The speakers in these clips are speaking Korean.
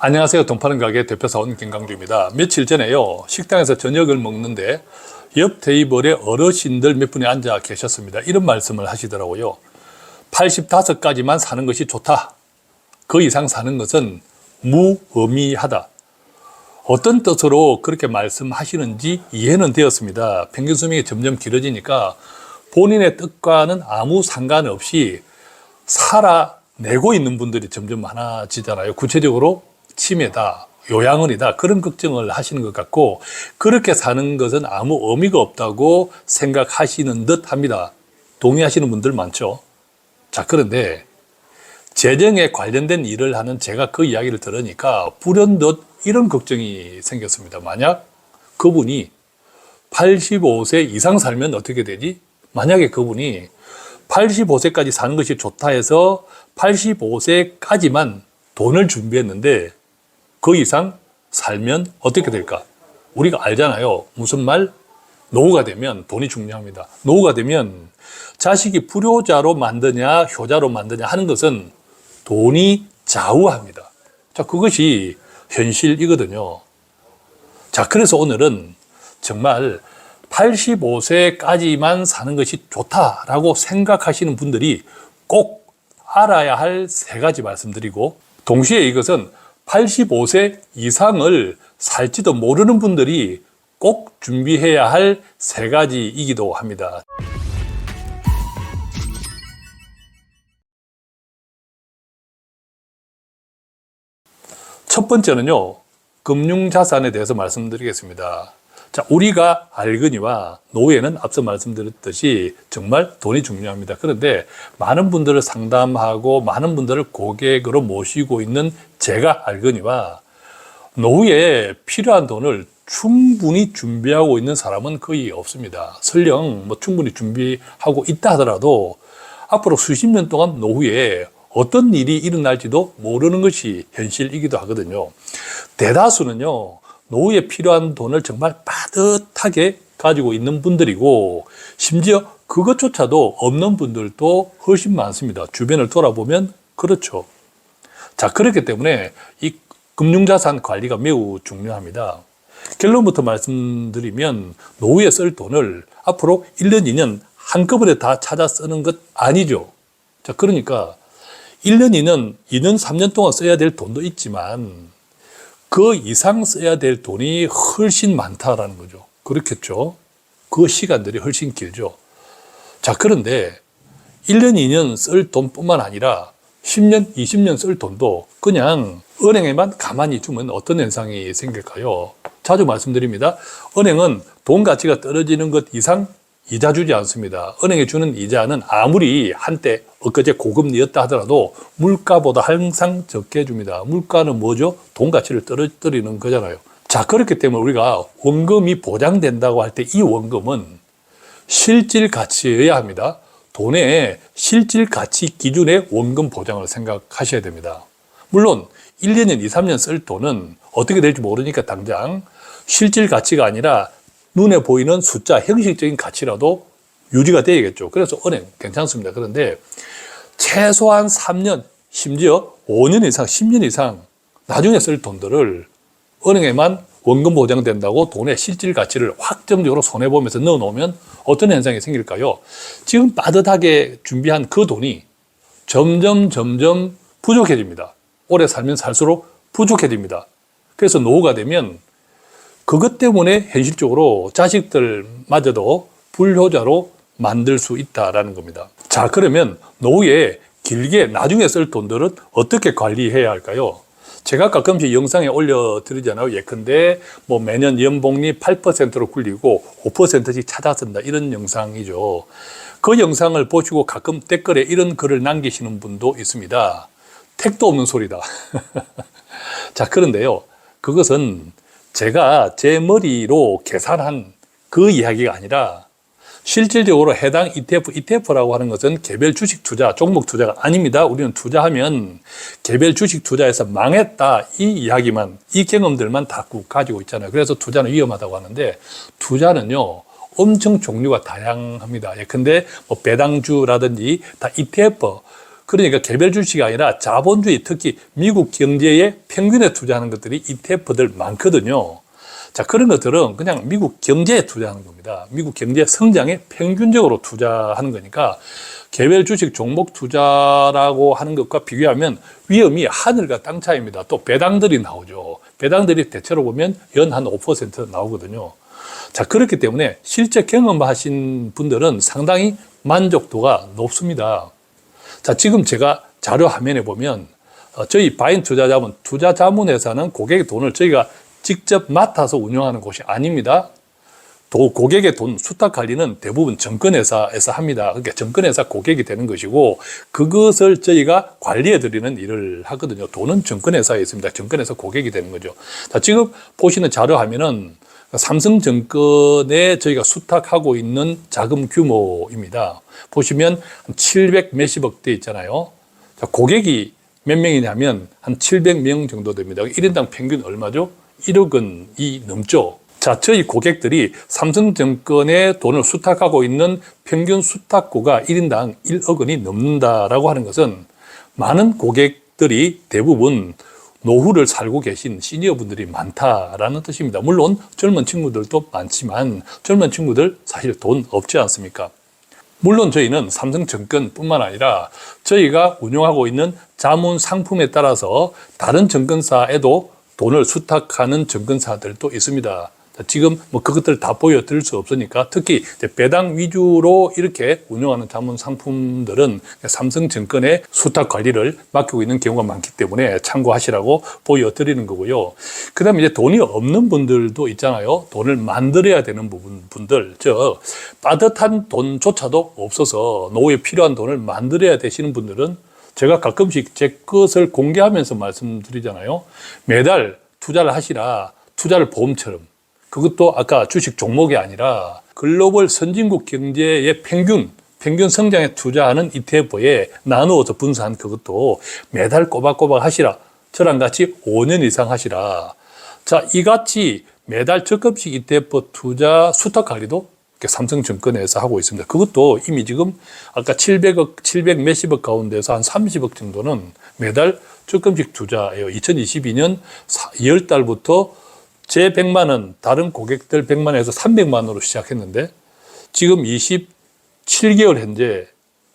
안녕하세요. 돈 파는 가게 대표사원 김강주입니다. 며칠 전에요, 식당에서 저녁을 먹는데 옆 테이블에 어르신들 몇 분이 앉아 계셨습니다. 이런 말씀을 하시더라고요. 85까지만 사는 것이 좋다. 그 이상 사는 것은 무의미하다. 어떤 뜻으로 그렇게 말씀하시는지 이해는 되었습니다. 평균 수명이 점점 길어지니까 본인의 뜻과는 아무 상관없이 살아내고 있는 분들이 점점 많아지잖아요. 구체적으로 치매다, 요양원이다, 그런 걱정을 하시는 것 같고, 그렇게 사는 것은 아무 의미가 없다고 생각하시는 듯 합니다. 동의하시는 분들 많죠. 자, 그런데 재정에 관련된 일을 하는 제가 그 이야기를 들으니까 불현듯 이런 걱정이 생겼습니다. 만약 그분이 85세 이상 살면 어떻게 되지? 만약에 그분이 85세까지 사는 것이 좋다 해서 85세까지만 돈을 준비했는데 그 이상 살면 어떻게 될까? 우리가 알잖아요. 무슨 말? 노후가 되면 돈이 중요합니다. 노후가 되면 자식이 불효자로 만드냐 효자로 만드냐 하는 것은 돈이 좌우합니다. 자, 그것이 현실이거든요. 자, 그래서 오늘은 정말 85세까지만 사는 것이 좋다라고 생각하시는 분들이 꼭 알아야 할 세 가지 말씀드리고, 동시에 이것은 85세 이상을 살지도 모르는 분들이 꼭 준비해야 할 세 가지이기도 합니다. 첫 번째는요, 금융자산에 대해서 말씀드리겠습니다. 자, 우리가 알거니와 노후에는 앞서 말씀드렸듯이 정말 돈이 중요합니다. 그런데 많은 분들을 상담하고 많은 분들을 고객으로 모시고 있는 제가 알거니와 노후에 필요한 돈을 충분히 준비하고 있는 사람은 거의 없습니다. 설령 충분히 준비하고 있다 하더라도 앞으로 수십 년 동안 노후에 어떤 일이 일어날지도 모르는 것이 현실이기도 하거든요. 대다수는요, 노후에 필요한 돈을 정말 빠듯하게 가지고 있는 분들이고, 심지어 그것조차도 없는 분들도 훨씬 많습니다. 주변을 돌아보면 그렇죠. 자, 그렇기 때문에 이 금융자산 관리가 매우 중요합니다. 결론부터 말씀드리면 노후에 쓸 돈을 앞으로 1년, 2년 한꺼번에 다 찾아 쓰는 것 아니죠. 자, 그러니까 1년, 2년, 3년 동안 써야 될 돈도 있지만 그 이상 써야 될 돈이 훨씬 많다라는 거죠. 그렇겠죠. 그 시간들이 훨씬 길죠. 자, 그런데 1년, 2년 쓸 돈뿐만 아니라 10년, 20년 쓸 돈도 그냥 은행에만 가만히 두면 어떤 현상이 생길까요? 자주 말씀드립니다. 은행은 돈 가치가 떨어지는 것 이상 이자 주지 않습니다. 은행에 주는 이자는 아무리 한때 엊그제 고금리였다 하더라도 물가보다 항상 적게 줍니다. 물가는 뭐죠? 돈 가치를 떨어뜨리는 거잖아요. 자, 그렇기 때문에 우리가 원금이 보장된다고 할 때 이 원금은 실질 가치여야 합니다. 돈의 실질 가치 기준의 원금 보장을 생각하셔야 됩니다. 물론 1, 2년, 2, 3년 쓸 돈은 어떻게 될지 모르니까 당장 실질 가치가 아니라 눈에 보이는 숫자, 형식적인 가치라도 유지가 되겠죠. 그래서 은행 괜찮습니다. 그런데 최소한 3년, 심지어 5년 이상, 10년 이상 나중에 쓸 돈들을 은행에만 원금 보장된다고 돈의 실질 가치를 확정적으로 손해보면서 넣어놓으면 어떤 현상이 생길까요? 지금 빠듯하게 준비한 그 돈이 점점 부족해집니다. 오래 살면 살수록 부족해집니다. 그래서 노후가 되면 그것 때문에 현실적으로 자식들마저도 불효자로 만들 수 있다라는 겁니다. 자, 그러면 노후에 길게 나중에 쓸 돈들은 어떻게 관리해야 할까요? 제가 가끔씩 영상에 올려드리잖아요. 예컨대 매년 연봉리 8%로 굴리고 5%씩 찾아 쓴다, 이런 영상이죠. 그 영상을 보시고 가끔 댓글에 이런 글을 남기시는 분도 있습니다. 택도 없는 소리다. 자, 그런데요, 그것은 제가 제 머리로 계산한 그 이야기가 아니라 실질적으로 해당 ETF라고 하는 것은 개별 주식 투자, 종목 투자가 아닙니다. 우리는 투자하면 개별 주식 투자에서 망했다, 이 이야기만, 이 경험들만 다 가지고 있잖아요. 그래서 투자는 위험하다고 하는데, 투자는요 엄청 종류가 다양합니다. 예컨대 배당주라든지 다 ETF, 그러니까 개별 주식이 아니라 자본주의, 특히 미국 경제의 평균에 투자하는 것들이 ETF들 많거든요. 자, 그런 것들은 그냥 미국 경제에 투자하는 겁니다. 미국 경제 성장에 평균적으로 투자하는 거니까 개별 주식 종목 투자라고 하는 것과 비교하면 위험이 하늘과 땅 차이입니다. 또 배당들이 나오죠. 배당들이 대체로 보면 연 한 5% 나오거든요. 자, 그렇기 때문에 실제 경험하신 분들은 상당히 만족도가 높습니다. 자, 지금 제가 자료 화면에 보면 저희 바인 투자자문, 투자자문회사는 고객의 돈을 저희가 직접 맡아서 운영하는 곳이 아닙니다. 고객의 돈 수탁 관리는 대부분 증권회사에서 합니다. 그러니까 증권회사 고객이 되는 것이고 그것을 저희가 관리해 드리는 일을 하거든요. 돈은 증권회사에 있습니다. 증권회사 고객이 되는 거죠. 자, 지금 보시는 자료 화면은 삼성증권에 저희가 수탁하고 있는 자금 규모입니다. 보시면 700 몇십억 대 있잖아요. 자, 고객이 몇 명이냐면 한 700명 정도 됩니다. 1인당 평균 얼마죠? 1억 원이 넘죠. 자, 저희 고객들이 삼성증권에 돈을 수탁하고 있는 평균 수탁고가 1인당 1억 원이 넘는다라고 하는 것은 많은 고객들이 대부분 노후를 살고 계신 시니어분들이 많다라는 뜻입니다. 물론 젊은 친구들도 많지만 젊은 친구들 사실 돈 없지 않습니까? 물론 저희는 삼성증권뿐만 아니라 저희가 운영하고 있는 자문 상품에 따라서 다른 증권사에도 돈을 수탁하는 증권사들도 있습니다. 지금 뭐 그것들 다 보여드릴 수 없으니까 특히 배당 위주로 이렇게 운영하는 자문 상품들은 삼성증권의 수탁 관리를 맡기고 있는 경우가 많기 때문에 참고하시라고 보여드리는 거고요. 그 다음에 이제 돈이 없는 분들도 있잖아요. 돈을 만들어야 되는 분들, 즉 빠듯한 돈조차도 없어서 노후에 필요한 돈을 만들어야 되시는 분들은 제가 가끔씩 제 것을 공개하면서 말씀드리잖아요. 매달 투자를 하시라. 투자를 보험처럼. 그것도 아까 주식 종목이 아니라 글로벌 선진국 경제의 평균 성장에 투자하는 ETF에 나누어서 분산한 그것도 매달 꼬박꼬박 하시라. 저랑 같이 5년 이상 하시라. 자, 이같이 매달 적금식 ETF 투자 수탁 관리도 삼성증권에서 하고 있습니다. 그것도 이미 지금 아까 700 몇십억 가운데서 한 30억 정도는 매달 적금식 투자예요. 2022년 2월 달부터 제 100만 원, 다른 고객들 100만 원에서 300만 원으로 시작했는데 지금 27개월 현재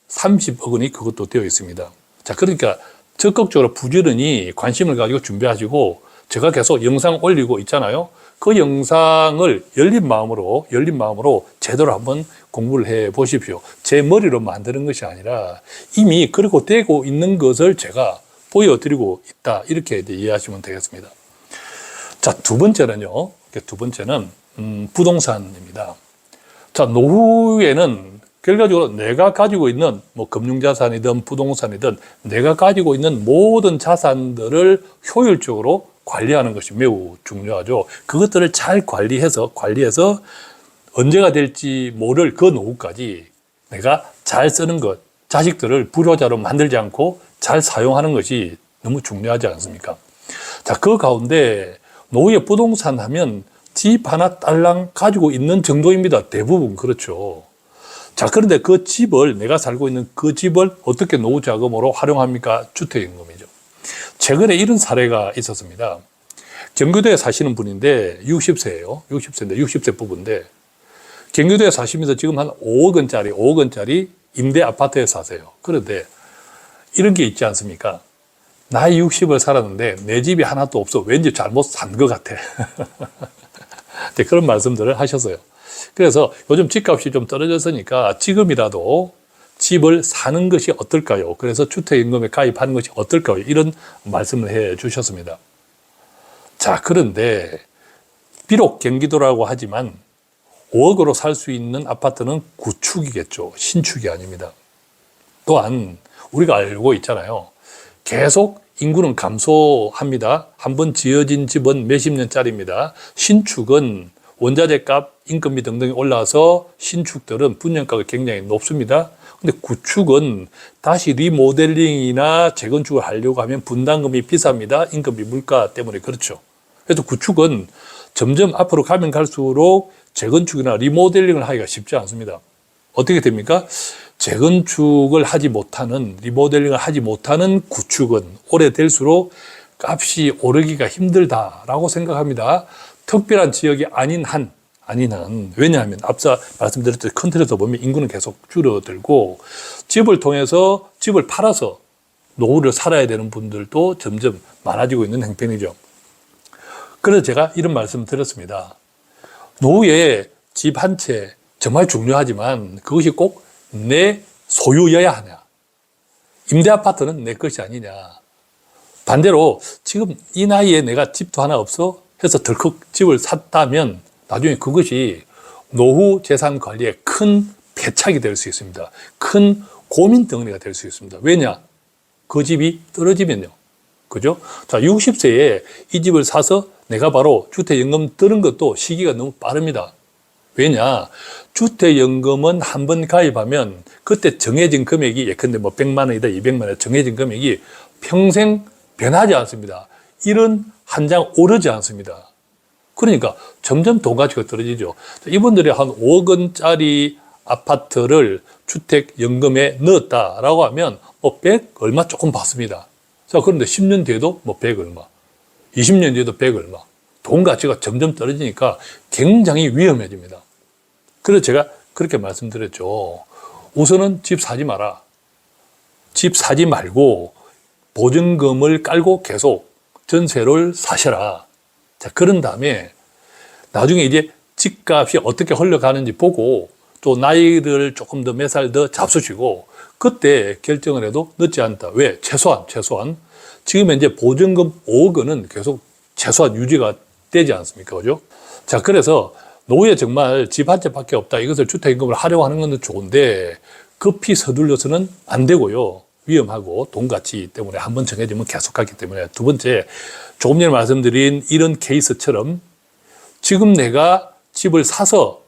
30억 원이 그것도 되어 있습니다. 자, 그러니까 적극적으로 부지런히 관심을 가지고 준비하시고 제가 계속 영상 올리고 있잖아요. 그 영상을 열린 마음으로 제대로 한번 공부를 해 보십시오. 제 머리로 만드는 것이 아니라 이미 그렇고 되고 있는 것을 제가 보여드리고 있다. 이렇게 이해하시면 되겠습니다. 자, 두 번째는요. 두 번째는 부동산입니다. 자, 노후에는 결과적으로 내가 가지고 있는 뭐 금융자산이든 부동산이든 내가 가지고 있는 모든 자산들을 효율적으로 관리하는 것이 매우 중요하죠. 그것들을 잘 관리해서 언제가 될지 모를 그 노후까지 내가 잘 쓰는 것, 자식들을 불효자로 만들지 않고 잘 사용하는 것이 너무 중요하지 않습니까? 자, 그 가운데 노후에 부동산 하면 집 하나 딸랑 가지고 있는 정도입니다. 대부분 그렇죠. 자, 그런데 그 집을, 내가 살고 있는 그 집을 어떻게 노후 자금으로 활용합니까? 주택임금이죠. 최근에 이런 사례가 있었습니다. 경기도에 사시는 분인데 60세예요. 60세 부부인데 경기도에 사시면서 지금 한 5억 원짜리 임대 아파트에 사세요. 그런데 이런 게 있지 않습니까? 나이 60을 살았는데 내 집이 하나도 없어. 왠지 잘못 산 것 같아. 네, 그런 말씀들을 하셨어요. 그래서 요즘 집값이 좀 떨어졌으니까 지금이라도 집을 사는 것이 어떨까요? 그래서 주택임금에 가입하는 것이 어떨까요? 이런 말씀을 해 주셨습니다. 자, 그런데 비록 경기도라고 하지만 5억으로 살 수 있는 아파트는 구축이겠죠. 신축이 아닙니다. 또한 우리가 알고 있잖아요. 계속 인구는 감소합니다. 한번 지어진 집은 몇십 년짜리입니다. 신축은 원자재 값, 인건비 등등이 올라서 신축들은 분양가가 굉장히 높습니다. 근데 구축은 다시 리모델링이나 재건축을 하려고 하면 분담금이 비쌉니다. 인건비, 물가 때문에 그렇죠. 그래서 구축은 점점 앞으로 가면 갈수록 재건축이나 리모델링을 하기가 쉽지 않습니다. 어떻게 됩니까? 재건축을 하지 못하는, 리모델링을 하지 못하는 구축은 오래될수록 값이 오르기가 힘들다라고 생각합니다. 특별한 지역이 아닌 한, 왜냐하면 앞서 말씀드렸듯이 큰 틀에서 보면 인구는 계속 줄어들고 집을 통해서 집을 팔아서 노후를 살아야 되는 분들도 점점 많아지고 있는 형편이죠. 그래서 제가 이런 말씀 드렸습니다. 노후에 집 한 채 정말 중요하지만 그것이 꼭 내 소유여야 하냐. 임대 아파트는 내 것이 아니냐. 반대로 지금 이 나이에 내가 집도 하나 없어 해서 덜컥 집을 샀다면 나중에 그것이 노후 재산 관리에 큰 패착이 될 수 있습니다. 큰 고민 덩어리가 될 수 있습니다. 왜냐? 그 집이 떨어지면요. 그죠? 자, 60세에 이 집을 사서 내가 바로 주택연금 드는 것도 시기가 너무 빠릅니다. 왜냐? 주택연금은 한 번 가입하면 그때 정해진 금액이 예컨대 뭐 100만 원이다, 200만 원 정해진 금액이 평생 변하지 않습니다. 일은 한 장 오르지 않습니다. 그러니까 점점 돈 가치가 떨어지죠. 이분들이 한 5억 원짜리 아파트를 주택연금에 넣었다라고 하면 뭐 100 얼마 조금 받습니다. 자, 그런데 10년 뒤에도 뭐 100 얼마, 20년 뒤에도 100 얼마. 돈 가치가 점점 떨어지니까 굉장히 위험해집니다. 그래서 제가 그렇게 말씀드렸죠. 우선은 집 사지 마라. 집 사지 말고 보증금을 깔고 계속 전세를 사셔라. 자, 그런 다음에 나중에 이제 집값이 어떻게 흘러가는지 보고 또 나이를 조금 더 몇 살 더 잡수시고 그때 결정을 해도 늦지 않다. 왜? 최소한. 지금 현재 보증금 5억 원은 계속 최소한 유지가 되지 않습니까? 그죠? 자, 그래서 노후에 정말 집 한 채밖에 없다. 이것을 주택연금을 하려고 하는 건 좋은데 급히 서둘러서는 안 되고요. 위험하고 돈 가치 때문에 한번 정해지면 계속 가기 때문에. 두 번째, 조금 전에 말씀드린 이런 케이스처럼 지금 내가 집을 사서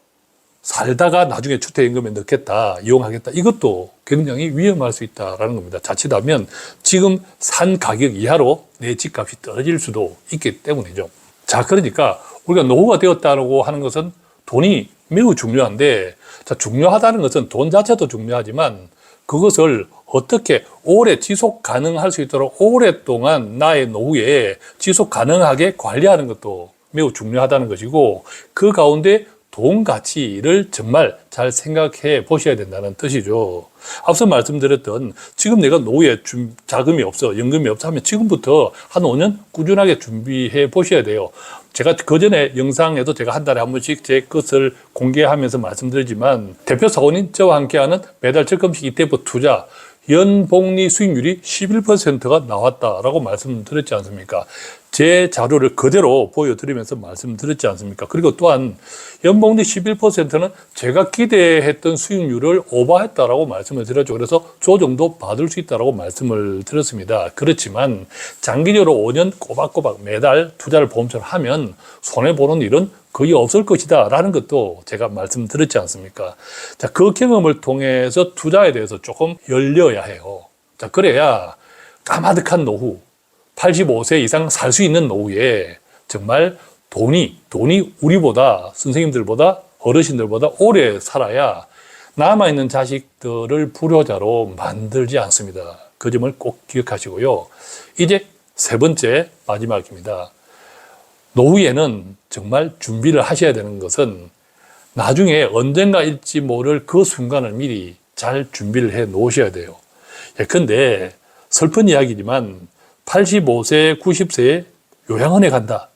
살다가 나중에 주택연금에 넣겠다, 이용하겠다. 이것도 굉장히 위험할 수 있다는 겁니다. 자칫하면 지금 산 가격 이하로 내 집값이 떨어질 수도 있기 때문이죠. 자, 그러니까 우리가 노후가 되었다고 하는 것은 돈이 매우 중요한데, 자, 중요하다는 것은 돈 자체도 중요하지만 그것을 어떻게 오래 지속 가능할 수 있도록 오랫동안 나의 노후에 지속 가능하게 관리하는 것도 매우 중요하다는 것이고, 그 가운데 돈 가치를 정말 잘 생각해 보셔야 된다는 뜻이죠. 앞서 말씀드렸던 지금 내가 노후에 자금이 없어, 연금이 없어 하면 지금부터 한 5년 꾸준하게 준비해 보셔야 돼요. 제가 그 전에 영상에도 제가 한 달에 한 번씩 제 것을 공개하면서 말씀드리지만 대표 사원인 저와 함께하는 매달 적금식 ETF 투자 연복리 수익률이 11%가 나왔다라고 말씀드렸지 않습니까? 제 자료를 그대로 보여드리면서 말씀드렸지 않습니까? 그리고 또한 연복리 11%는 제가 기대했던 수익률을 오버했다라고 말씀을 드렸죠. 그래서 조정도 받을 수 있다라고 말씀을 드렸습니다. 그렇지만 장기적으로 5년 꼬박꼬박 매달 투자를 보험처럼 하면 손해보는 일은 거의 없을 것이다 라는 것도 제가 말씀드렸지 않습니까? 자, 그 경험을 통해서 투자에 대해서 조금 열려야 해요. 자, 그래야 까마득한 노후, 85세 이상 살 수 있는 노후에 정말 돈이 우리보다, 선생님들보다, 어르신들보다 오래 살아야 남아있는 자식들을 불효자로 만들지 않습니다. 그 점을 꼭 기억하시고요. 이제 세 번째, 마지막입니다. 노후에는 정말 준비를 하셔야 되는 것은 나중에 언젠가일지 모를 그 순간을 미리 잘 준비를 해 놓으셔야 돼요. 예컨대 슬픈 이야기지만 85세, 90세에 요양원에 간다.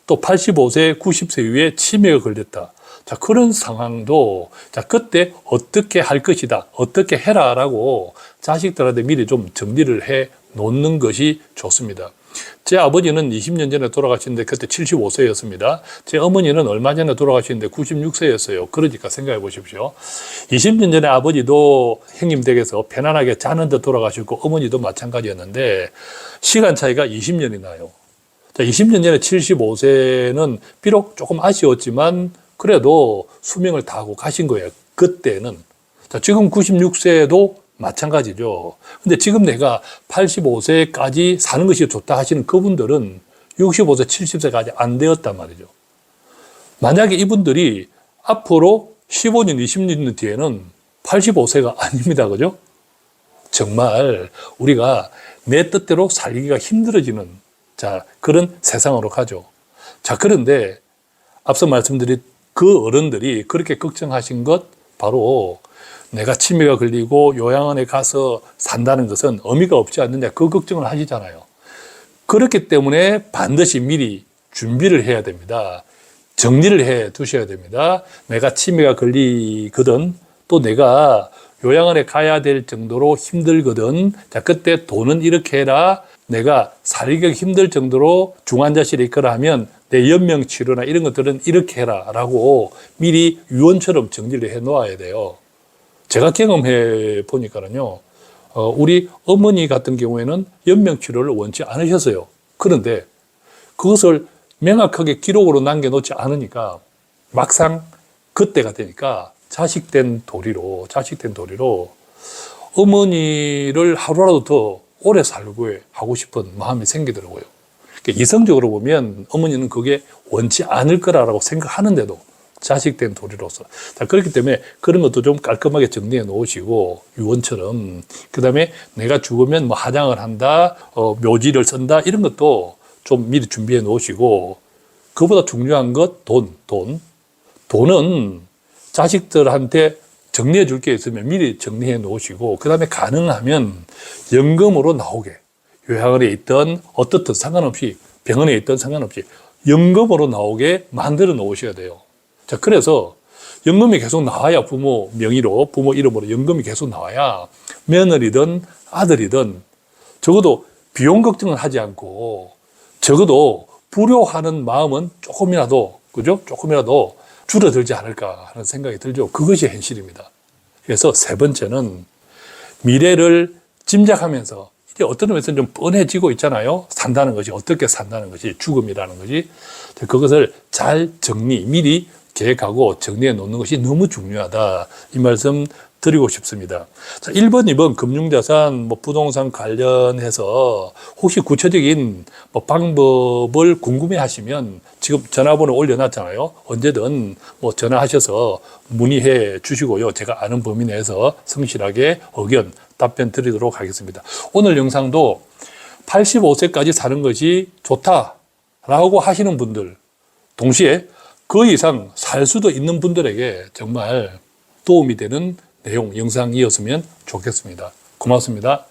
또 85세, 90세 이후에 치매가 걸렸다. 자, 그런 상황도 자, 그때 어떻게 할 것이다. 어떻게 해라라고 자식들한테 미리 좀 정리를 해 놓는 것이 좋습니다. 제 아버지는 20년 전에 돌아가셨는데 그때 75세였습니다. 제 어머니는 얼마 전에 돌아가셨는데 96세였어요. 그러니까 생각해 보십시오. 20년 전에 아버지도 형님 댁에서 편안하게 자는 데 돌아가셨고 어머니도 마찬가지였는데 시간 차이가 20년이 나요. 자, 20년 전에 75세는 비록 조금 아쉬웠지만 그래도 수명을 다하고 가신 거예요. 그때는. 자, 지금 96세도 마찬가지죠. 근데 지금 내가 85세까지 사는 것이 좋다 하시는 그분들은 65세, 70세까지 안 되었단 말이죠. 만약에 이분들이 앞으로 15년, 20년 뒤에는 85세가 아닙니다. 그죠? 정말 우리가 내 뜻대로 살기가 힘들어지는 그런 세상으로 가죠. 그런데 앞서 말씀드린 그 어른들이 그렇게 걱정하신 것 바로 내가 치매가 걸리고 요양원에 가서 산다는 것은 의미가 없지 않느냐 그 걱정을 하시잖아요. 그렇기 때문에 반드시 미리 준비를 해야 됩니다. 정리를 해 두셔야 됩니다. 내가 치매가 걸리거든 또 내가 요양원에 가야 될 정도로 힘들거든. 그때 돈은 이렇게 해라. 내가 살기가 힘들 정도로 중환자실에 있거나 하면 내 연명치료나 이런 것들은 이렇게 해라 라고 미리 유언처럼 정리를 해 놓아야 돼요. 제가 경험해 보니까는요, 우리 어머니 같은 경우에는 연명치료를 원치 않으셨어요. 그런데 그것을 명확하게 기록으로 남겨놓지 않으니까 막상 그때가 되니까 자식된 도리로 어머니를 하루라도 더 오래 살고 하고 싶은 마음이 생기더라고요. 그러니까 이성적으로 보면 어머니는 그게 원치 않을 거라고 생각하는데도 자식된 도리로서. 그렇기 때문에 그런 것도 좀 깔끔하게 정리해 놓으시고, 유언처럼. 그 다음에 내가 죽으면 뭐 화장을 한다, 묘지를 쓴다, 이런 것도 좀 미리 준비해 놓으시고, 그보다 중요한 것, 돈은 자식들한테 정리해 줄 게 있으면 미리 정리해 놓으시고, 그 다음에 가능하면 연금으로 나오게, 요양원에 있던 어떻든 상관없이, 병원에 있던 상관없이 연금으로 나오게 만들어 놓으셔야 돼요. 그래서 연금이 계속 나와야 부모 명의로, 부모 이름으로 연금이 계속 나와야 며느리든 아들이든 적어도 비용 걱정을 하지 않고 적어도 불효하는 마음은 조금이라도 줄어들지 않을까 하는 생각이 들죠. 그것이 현실입니다. 그래서 세 번째는 미래를 짐작하면서, 이게 어떤 면에서는 좀 뻔해지고 있잖아요. 산다는 것이, 어떻게 산다는 것이, 죽음이라는 것이. 그것을 잘 미리 계획하고 정리해 놓는 것이 너무 중요하다. 이 말씀 드리고 싶습니다. 1번, 2번 금융자산, 부동산 관련해서 혹시 구체적인 방법을 궁금해 하시면 지금 전화번호 올려놨잖아요. 언제든 전화하셔서 문의해 주시고요. 제가 아는 범위 내에서 성실하게 의견, 답변 드리도록 하겠습니다. 오늘 영상도 85세까지 사는 것이 좋다라고 하시는 분들, 동시에 그 이상 살 수도 있는 분들에게 정말 도움이 되는 내용 영상이었으면 좋겠습니다. 고맙습니다.